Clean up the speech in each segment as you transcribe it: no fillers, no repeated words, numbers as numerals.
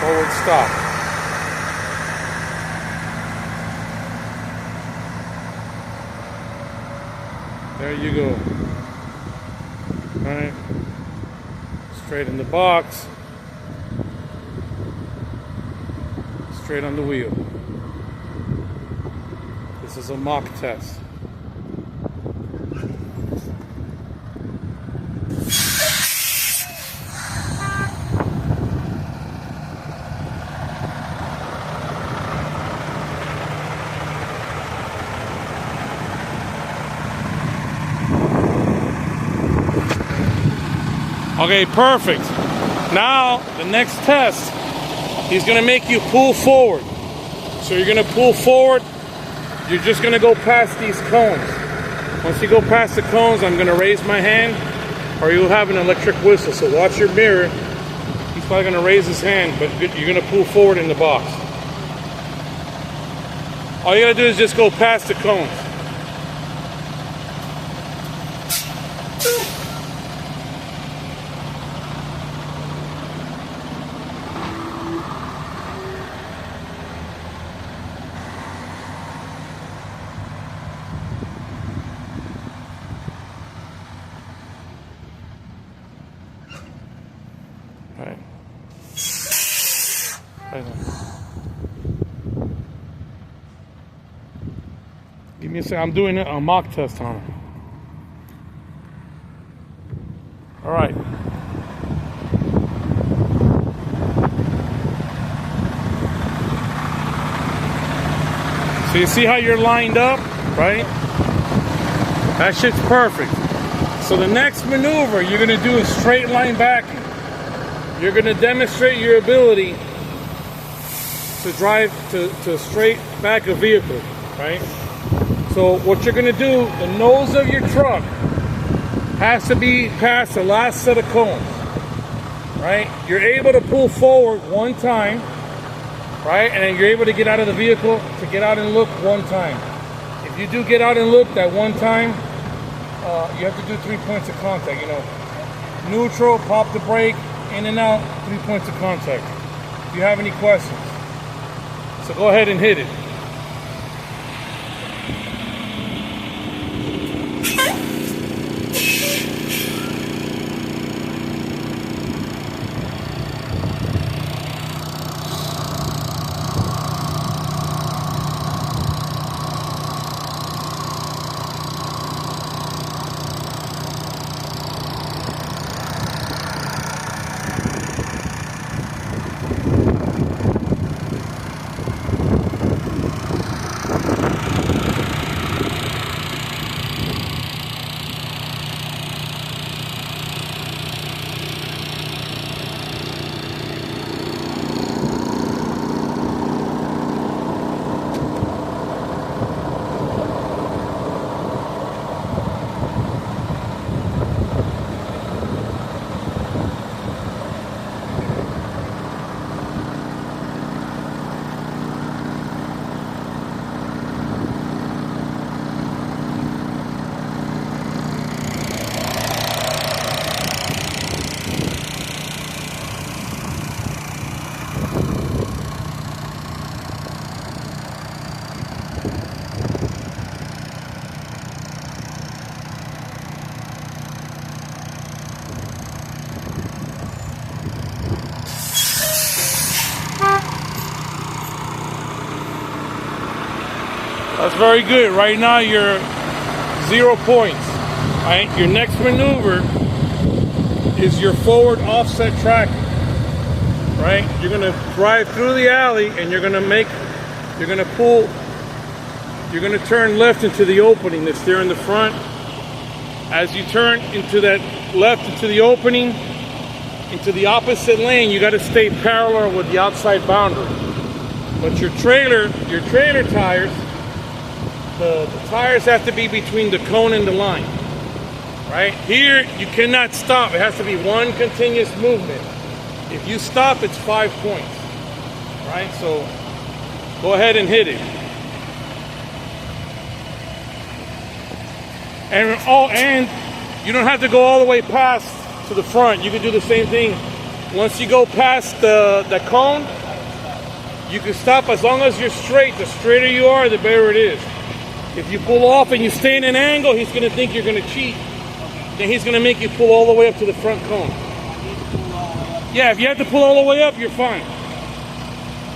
forward stop. There you go. All right. Straight in the box. Straight on the wheel. This is a mock test. Okay, perfect. Now, the next test, he's going to make you pull forward. So you're going to pull forward. You're just going to go past these cones. Once you go past the cones, I'm going to raise my hand, or you'll have an electric whistle. So watch your mirror. He's probably going to raise his hand, but you're going to pull forward in the box. All you got to do is just go past the cones. Right. Give me a second. I'm doing a mock test on it. All right. So you see how you're lined up, right? That shit's perfect. So the next maneuver you're going to do is straight line backing. You're going to demonstrate your ability to drive to straight back a vehicle, right? So what you're going to do, the nose of your truck has to be past the last set of cones, right? You're able to pull forward one time, right? And then you're able to get out of the vehicle to get out and look one time. If you do get out and look that one time, you have to do 3 points of contact, you know. Neutral, pop the brake, in and out, 3 points of contact. Do you have any questions? So go ahead and hit it. That's very good. Right now you're 0 points. Right? Your next maneuver is your forward offset tracking. Right? You're gonna drive through the alley and you're gonna turn left into the opening that's there in the front. As you turn into that left into the opening, into the opposite lane, you gotta stay parallel with the outside boundary. But your trailer tires, the tires have to be between the cone and the line. Right? Here, you cannot stop. It has to be one continuous movement. If you stop, it's 5 points. Right? So, go ahead and hit it. And you don't have to go all the way past to the front. You can do the same thing once you go past the cone, you can stop as long as you're straight. The straighter you are, the better it is. If you pull off and you stay in an angle, he's going to think you're going to cheat. Then he's going to make you pull all the way up to the front cone. Yeah, if you have to pull all the way up, you're fine.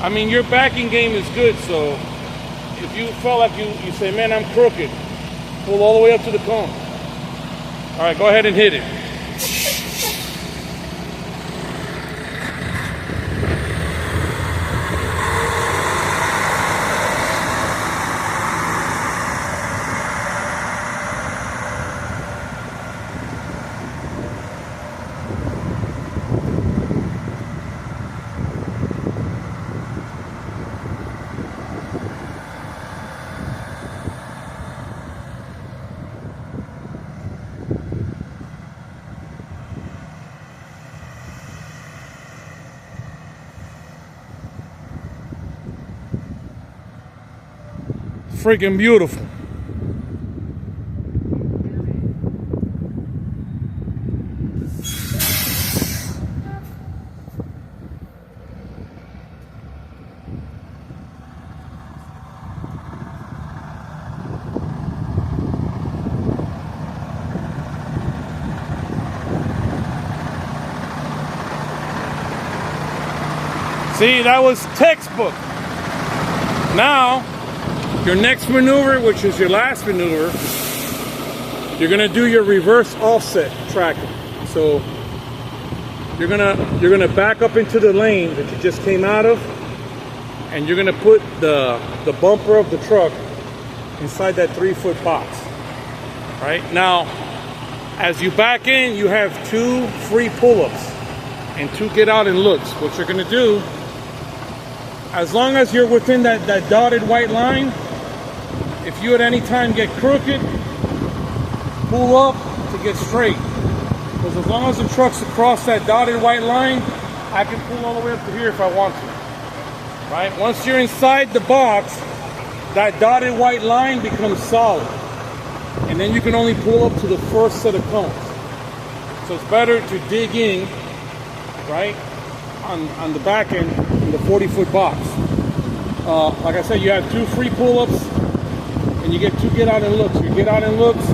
I mean, your backing game is good, so if you felt like you say, man, I'm crooked, pull all the way up to the cone. All right, go ahead and hit it. Freaking beautiful. See, that was textbook. Now, your next maneuver, which is your last maneuver, you're gonna do your reverse offset tracking. So you're gonna back up into the lane that you just came out of, and you're gonna put the bumper of the truck inside that 3-foot box. Right now, as you back in, you have 2 free pull-ups and 2 get out and looks. What you're gonna do, as long as you're within that dotted white line, if you at any time get crooked, pull up to get straight. Because as long as the truck's across that dotted white line, I can pull all the way up to here if I want to. Right? Once you're inside the box, that dotted white line becomes solid. And then you can only pull up to the first set of cones. So it's better to dig in, right, on the back end in the 40-foot box. Like I said, you have 2 free pull-ups, and you get 2 get out and looks. Your get out and looks,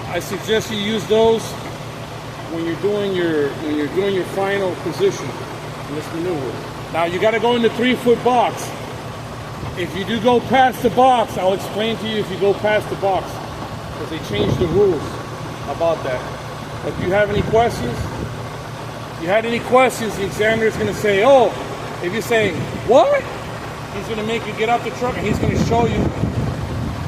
I suggest you use those when you're doing your final position in this maneuver. Now you got to go in the 3-foot box. If you do go past the box, I'll explain to you if you go past the box, because they changed the rules about that. But if you have any questions, the examiner is going to say, oh, if you're saying, what? He's going to make you get out the truck, and he's going to show you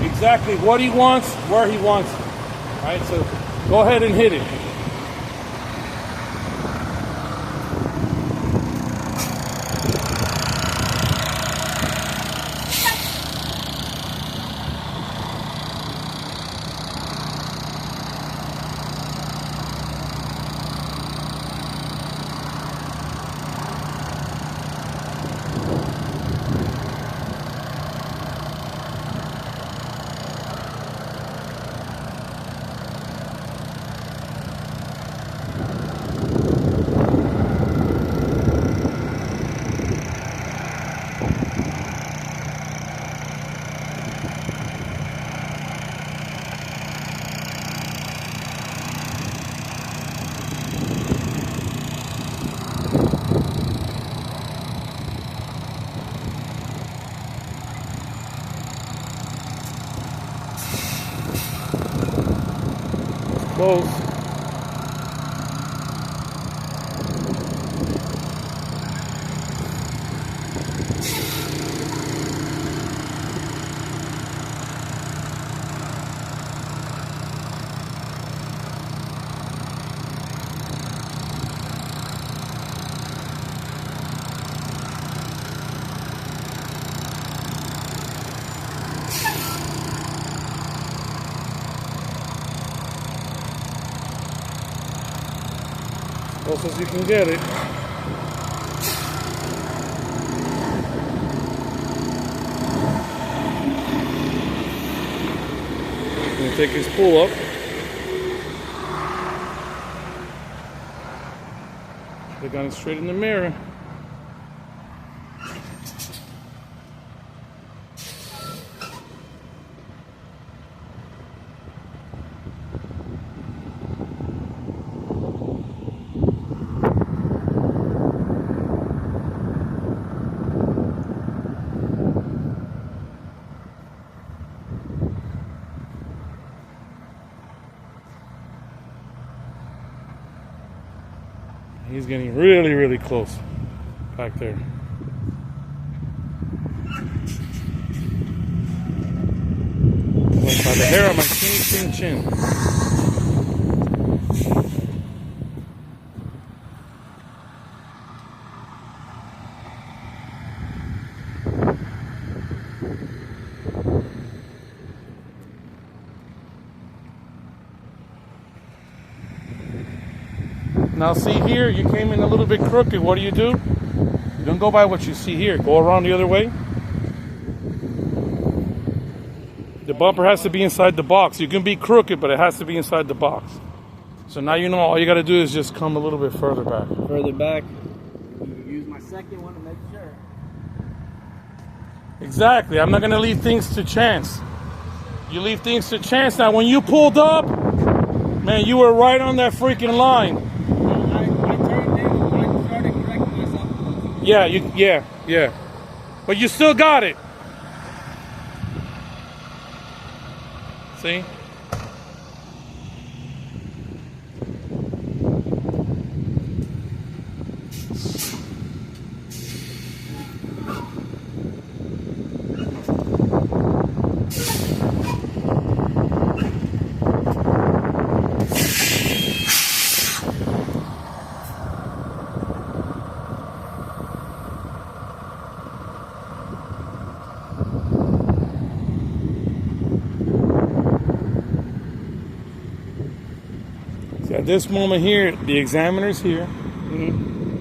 exactly what he wants, where he wants it. All right, so go ahead and hit it. Close. Close as you can get it. He's going to take his pull up. They got it straight in the mirror. He's getting really, really close back there. Like by the hair on my chin. Now see here, you came in a little bit crooked. What do? You don't go by what you see here. Go around the other way. The bumper has to be inside the box. You can be crooked, but it has to be inside the box. So now you know all you got to do is just come a little bit further back. Further back. Use my second one to make sure. Exactly. I'm not going to leave things to chance. You leave things to chance. Now, when you pulled up, man, you were right on that freaking line. Yeah. But you still got it. See? At this moment here, the examiner's here,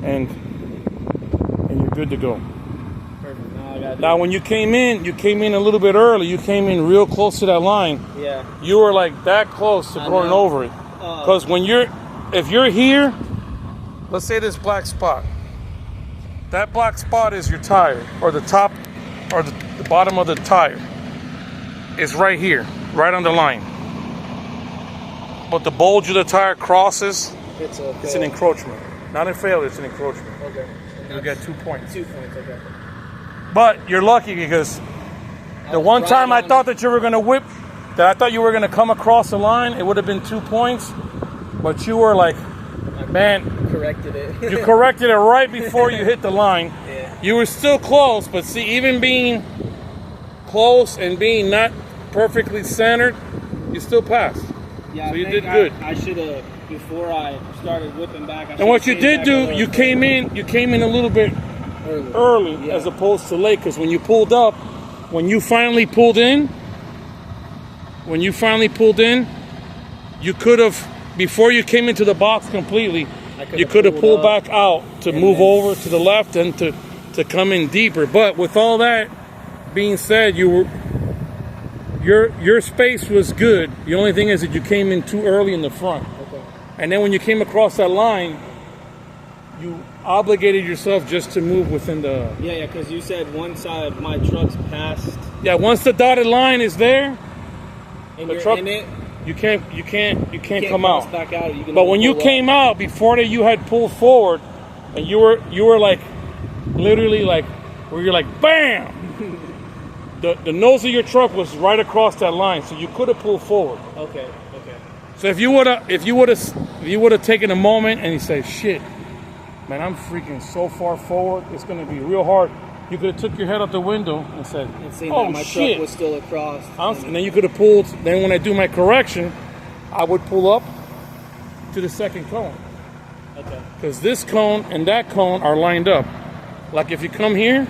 and you're good to go. Perfect. Now, when you came in a little bit early. You came in real close to that line. Yeah. You were like that close to going over it. Because if you're here, let's say this black spot. That black spot is your tire, or the top, or the bottom of the tire. Is right here, right on the line. But the bulge of the tire crosses, it's an encroachment. Not a failure, it's an encroachment. Okay. You'll get 2 points. 2 points, okay. But you're lucky because the one time I thought that you were going to I thought you were going to come across the line, it would have been 2 points. But you were like, man. Corrected it. You corrected it right before you hit the line. Yeah. You were still close, but see, even being close and being not perfectly centered, you still passed. Yeah, so you did good. I should have, before I started whipping back. And what you did do, you came in a little bit early as opposed to late. Because when you pulled up, when you finally pulled in, you could have, before you came into the box completely, you could have pulled back out to move over to the left and to come in deeper. But with all that being said, your space was good. The only thing is that you came in too early in the front. Okay. And then when you came across that line, you obligated yourself just to move within the... Yeah, because you said one side, my truck's past. Yeah, once the dotted line is there, and the you're truck, in it, you can't come out. Back out. But when you came out, before that you had pulled forward, and you were like, literally like, where you're like, bam! The nose of your truck was right across that line, so you could have pulled forward. Okay. So if you would have taken a moment and you say, shit, man, I'm freaking so far forward, it's gonna be real hard. You could have took your head out the window and said, oh my shit. truck was still across. And then you could have pulled. Then when I do my correction, I would pull up to the second cone. Okay. Because this cone and that cone are lined up. Like if you come here.